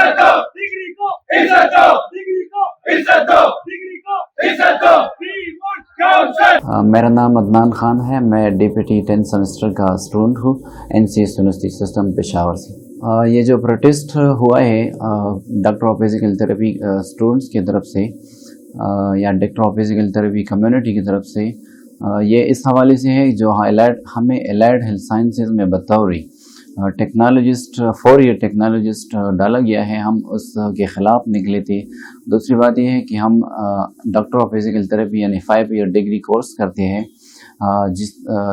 इज्जत दो, डिग्री को इज्जत दो, डिग्री को इज्जत दो, डिग्री को इज्जत दो। We want council। मेरा नाम अदनान खान है, मैं डिप्टी 10th सेमेस्टर का स्टूडेंट हूँ NCS यूनिवर्सिटी सिस्टम पेशावर से। ये जो प्रोटेस्ट हुआ है doctor of physical therapy students की तरफ से या doctor of physical therapy community की तरफ से, ये इस हवाले से है जो हमें एलाइड हेल्थ साइंसेज में बतौर टेक्नोलॉजिस्ट 4 ईयर टेक्नोलॉजिस्ट डाला गया है, हम उसके ख़िलाफ़ निकले थे। दूसरी बात यह है कि हम डॉक्टर ऑफ फिजिकल थेरेपी यानी 5 ईयर डिग्री कोर्स करते हैं,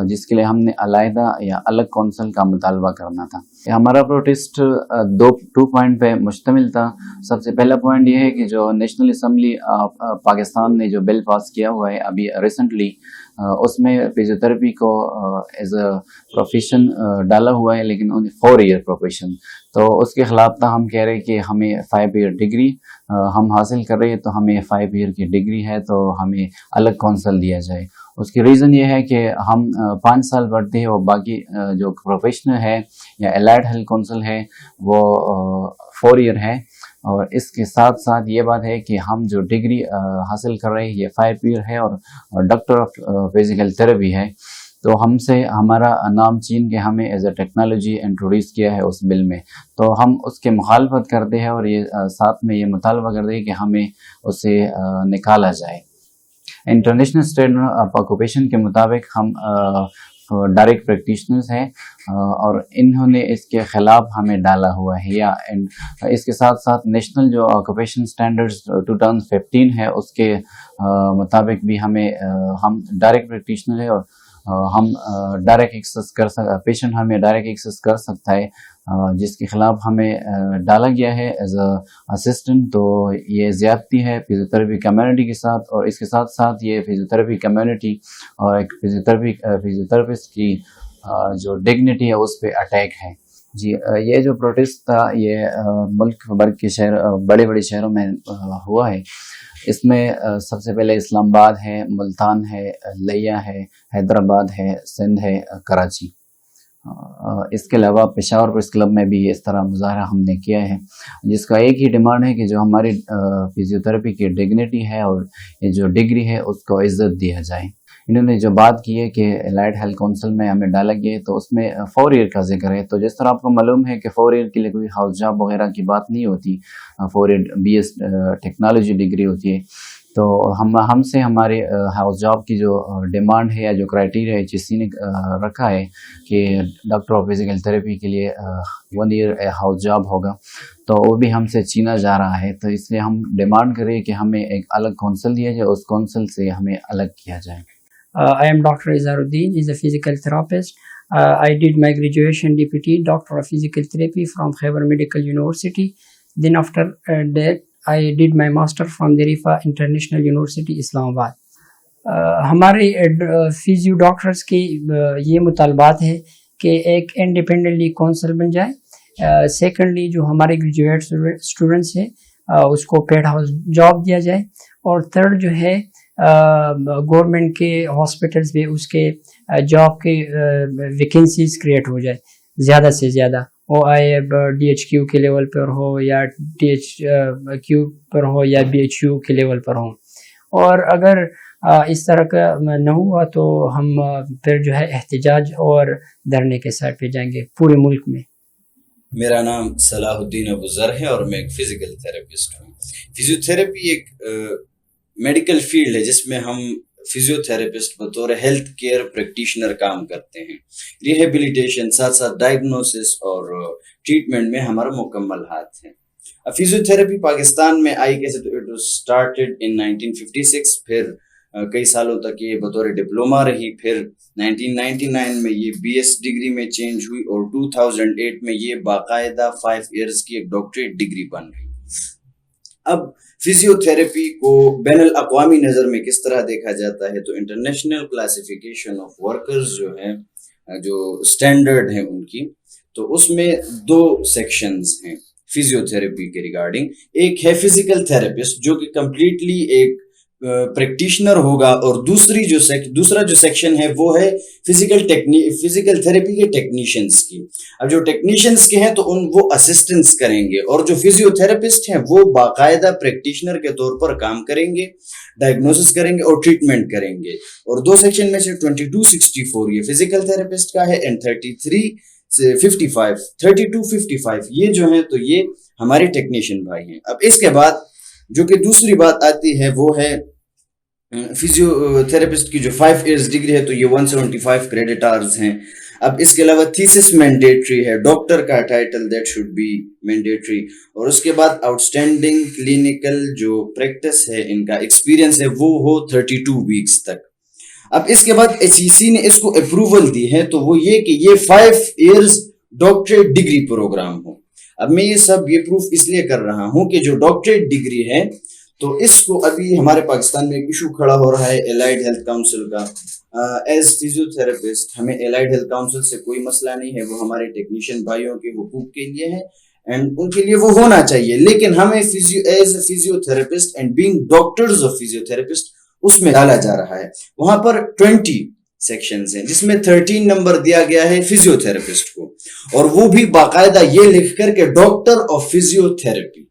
जिसके लिए हमने अलहदा या अलग कौंसल का मुतालबा करना था। हमारा प्रोटेस्ट टू पॉइंट पे मुश्तमिल था। सबसे पहला पॉइंट ये है कि जो नेशनल असम्बली पाकिस्तान ने जो बिल पास किया हुआ है अभी रिसेंटली, उसमें फिजियोथेरेपी को एज अ प्रोफेशन डाला हुआ है, लेकिन ओनली 4 ईयर प्रोफेशन। तो उसके ख़िलाफ़ था। हम कह रहे हैं कि हमें 5 ईयर डिग्री हम हासिल कर रहे हैं, तो हमें 5 ईयर की डिग्री है तो हमें अलग कौंसल दिया जाए। उसकी रीज़न ये है कि हम 5 साल पढ़ते हैं और बाकी जो प्रोफेशनल है या एलाइड हेल्थ कौंसल है वो 4 ईयर है। और इसके साथ साथ ये बात है कि हम जो डिग्री हासिल कर रहे हैं ये 5 ईयर है और डॉक्टर ऑफ फिजिकल थेरेपी है। तो हमसे हमारा नाम चीन के हमें एज अ टेक्नोलॉजी इंट्रोड्यूस किया है उस बिल में, तो हम उसके मुखालफत करते हैं और ये साथ में ये मुतालबा करते हैं कि हमें उसे निकाला जाए। इंटरनेशनल स्टैंडर्ड ऑफ ऑक्यूपेशन के मुताबिक हम डायरेक्ट प्रैक्टिशनर्स हैं और इन्होंने इसके ख़िलाफ़ हमें डाला हुआ है। या इसके साथ साथ नेशनल जो ऑक्यूपेशन स्टैंडर्ड्स 2015 है उसके मुताबिक भी हम डायरेक्ट प्रैक्टिशनर है और हम डायरेक्ट एक्सेस पेशेंट हमें डायरेक्ट एक्सेस कर सकता है, जिसके ख़िलाफ़ हमें डाला गया है एज अ असिस्टेंट। तो ये ज़्यादती है फिजियोथेरेपी कम्युनिटी के साथ, और इसके साथ साथ ये फिजियोथेरेपी कम्युनिटी और एक फिजियोथेरेपिस्ट की जो डिग्निटी है उस पर अटैक है। जी, ये जो प्रोटेस्ट था ये मुल्क भर के बड़े बड़े शहरों में हुआ है। इसमें सबसे पहले इस्लामाबाद है, मुल्तान है, लिया है, हैदराबाद है, सिंध है, कराची। इसके अलावा पेशावर प्रेस क्लब में भी इस तरह मुजाहरा हमने किया है, जिसका एक ही डिमांड है कि जो हमारी फिजियोथेरेपी की डिग्निटी है और ये जो डिग्री है उसको इज़्ज़त दिया जाए। इन्होंने जो बात की है कि एलाइड हेल्थ काउंसिल में हमें डाला गया है, तो उसमें 4 ईयर का जिक्र है। तो जिस तरह आपको मालूम है कि 4 ईयर के लिए कोई हाउस जॉब वगैरह की बात नहीं होती, 4 ईयर BS टेक्नोलॉजी डिग्री होती है। तो हमसे हमारे हाउस जॉब की जो डिमांड है या जो क्राइटेरिया HSC ने रखा है कि डॉक्टर ऑफ फिजिकल थेरेपी के लिए 1 ईयर हाउस जॉब होगा, तो वो भी हमसे छीना जा रहा है। तो इसलिए हम डिमांड करें कि हमें एक अलग काउंसिल दिया जाए, उस काउंसिल से हमें अलग किया जाए। I am Dr. Izaruddin, is a physical therapist. I did my graduation DPT, Doctor of Physical Therapy from Khyber Medical University. Then after that, I did my master from Derifa International University, Islamabad. हमारे physio doctors की ये मुतालबात है कि एक independently council बन जाए। Secondly जो हमारे ग्रेजुएट स्टूडेंट्स हैं उसको पेड हाउस जॉब दिया जाए। और थर्ड जो है गवर्नमेंट के हॉस्पिटल्स में उसके जॉब के वैकेंसीज क्रिएट हो जाए ज़्यादा से ज़्यादा, वो आए DHQ के लेवल पर हो या THQ पर हो या BHU के लेवल पर हो। और अगर इस तरह का न हुआ तो हम फिर जो है एहतजाज और धरने के साथ पे जाएंगे पूरे मुल्क में। मेरा नाम सलाहुद्दीन अबू ज़र है और मैं एक फ़िज़िकल थेरेपिस्ट हूँ। फिजियोथेरेपी एक मेडिकल फील्ड है जिसमें हम फिजियोथेरेपिस्ट बतौर हेल्थ केयर प्रैक्टिशनर काम करते हैं। रिहेबिलिटेशन साथ साथ डायग्नोसिस और ट्रीटमेंट में हमारा मुकम्मल हाथ है। फिजियोथेरेपी पाकिस्तान में आई कैसे, तो इट वाज स्टार्टेड इन 1956, फिर कई सालों तक ये बतौर डिप्लोमा रही, फिर 1999 में ये BS डिग्री में चेंज हुई और 2008 में ये बाकायदा 5 इयर्स की एक डॉक्टरेट डिग्री बन गई। अब फिजियोथेरेपी को बैनुल अक़वामी नज़र में किस तरह देखा जाता है, तो इंटरनेशनल क्लासिफिकेशन ऑफ वर्कर्स जो है, जो स्टैंडर्ड है उनकी, तो उसमें 2 सेक्शंस हैं फिजियोथेरेपी के रिगार्डिंग। एक है फिजिकल थेरेपिस्ट जो कि कम्प्लीटली एक پریکٹیشنر ہوگا, اور دوسرا جو سیکشن ہے وہ ہے فزیکل تھراپی کے ٹیکنیشینس کی. اب جو ٹیکنیشینس کے ہیں تو وہ اسسٹنس کریں گے, اور جو فزیو تھراپسٹ ہیں وہ باقاعدہ پریکٹیشنر کے طور پر کام کریں گے, ڈائگنوسس کریں گے اور ٹریٹمنٹ کریں گے. اور دو سیکشن میں سے 2264 یہ فزیکل تھراپسٹ کا ہے, اینڈ 3255 یہ جو ہیں تو یہ ہمارے ٹیکنیشین بھائی ہیں. اب اس کے بعد جو کہ دوسری بات آتی ہے وہ ہے فزیو تھراپسٹ کی جو 5 ایئرس ڈگری ہے تو یہ 175 کریڈٹ آورز ہیں. اب اس کے علاوہ تھیسس مینڈیٹری ہے, ڈاکٹر کا title that should be mandatory, اور اس کے بعد آؤٹسٹینڈنگ کلینکل جو پریکٹس ہے, ان کا ایکسپیرینس ہے وہ ہو 32 ویکس تک. اب اس کے بعد HEC نے اس کو اپروول دی ہے تو وہ یہ کہ یہ 5 ایئرس ڈاکٹریٹ ڈگری پروگرام ہو. اب میں یہ پروف اس لیے کر رہا ہوں کہ جو ڈاکٹریٹ ڈگری ہے تو اس کو ابھی ہمارے پاکستان میں ایک ایشو کھڑا ہو رہا ہے الائڈ ہیلتھ کاؤنسل کا. ایز فزیو تھراپسٹ ہمیں الائڈ ہیلتھ کاؤنسل سے کوئی مسئلہ نہیں ہے, وہ ہمارے ٹیکنیشین بھائیوں کے حقوق کے لیے ہے اینڈ ان کے لیے وہ ہونا چاہیے, لیکن ہمیں as a physio therapist and being doctors of physio therapist اس میں ڈالا جا رہا ہے. وہاں پر 20 سیکشنز ہیں جس میں 13 نمبر دیا گیا ہے فزیو تھراپسٹ کو, اور وہ بھی باقاعدہ یہ لکھ کر کے ڈاکٹر آف فزیو تھراپی,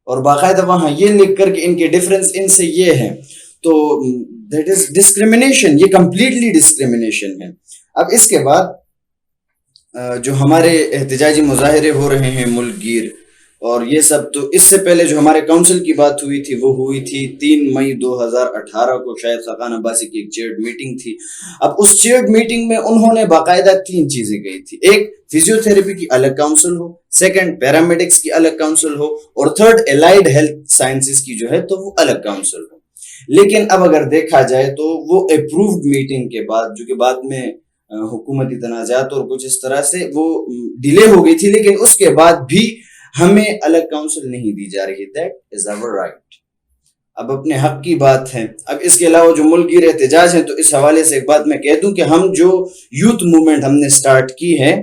اور باقاعدہ وہاں یہ لکھ کر کے ان کے ڈفرنس ان سے یہ ہے. تو دیٹ از ڈسکریمنیشن, یہ کمپلیٹلی ڈسکریمنیشن ہے. اب اس کے بعد جو ہمارے احتجاجی مظاہرے ہو رہے ہیں ملک گیر اور یہ سب, تو اس سے پہلے جو ہمارے کونسل کی بات ہوئی تھی وہ ہوئی تھی 3 مئی 2018 کو, شاید خاقان عباسی کی ایک چیئرڈ میٹنگ تھی. اب اس چیئرڈ میٹنگ میں انہوں نے باقاعدہ 3 چیزیں کہی تھی. ایک, فزیو تھراپی کی الگ کاؤنسل ہو, سیکنڈ پیرامیڈکس کی الگ کاؤنسل ہو, اور تھرڈ الائڈ ہیلتھ سائنسز کی جو ہے تو وہ الگ کاؤنسل ہو. لیکن اب اگر دیکھا جائے تو وہ اپرووڈ میٹنگ کے بعد, جو کہ بعد میں حکومتی تنازعات اور کچھ اس طرح سے وہ ڈیلے ہو گئی تھی, لیکن اس کے بعد بھی ہمیں الگ کاؤنسل نہیں دی جا رہی. That is our right. اب اپنے حق کی بات ہے. اب اس کے علاوہ جو ملک گیر احتجاج ہیں تو اس حوالے سے ایک بات میں کہہ دوں کہ ہم جو یوتھ موومنٹ ہم نے سٹارٹ کی ہے,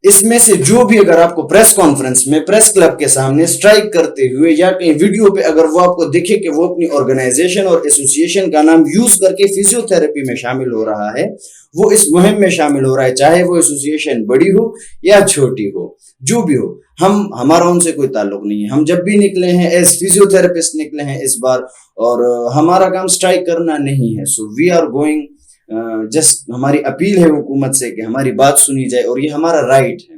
اس میں سے جو بھی اگر آپ کو پریس کانفرنس میں پریس کلب کے سامنے سٹرائک کرتے ہوئے یا کہیں ویڈیو پہ اگر وہ آپ کو دکھے کہ وہ اپنی آرگنائزیشن اور ایسوسیشن کا نام یوز کر کے فزیو تھراپی میں شامل ہو رہا ہے, وہ اس مہم میں شامل ہو رہا ہے, چاہے وہ ایسوسیشن بڑی ہو یا چھوٹی ہو, جو بھی ہو, ہمارا ان سے کوئی تعلق نہیں ہے. ہم جب بھی نکلے ہیں ایز فزیو تھراپسٹ نکلے ہیں اس بار, اور ہمارا کام سٹرائک کرنا نہیں ہے. سو وی آر گوئنگ, جسٹ ہماری اپیل ہے حکومت سے کہ ہماری بات سنی جائے, اور یہ ہمارا رائٹ ہے.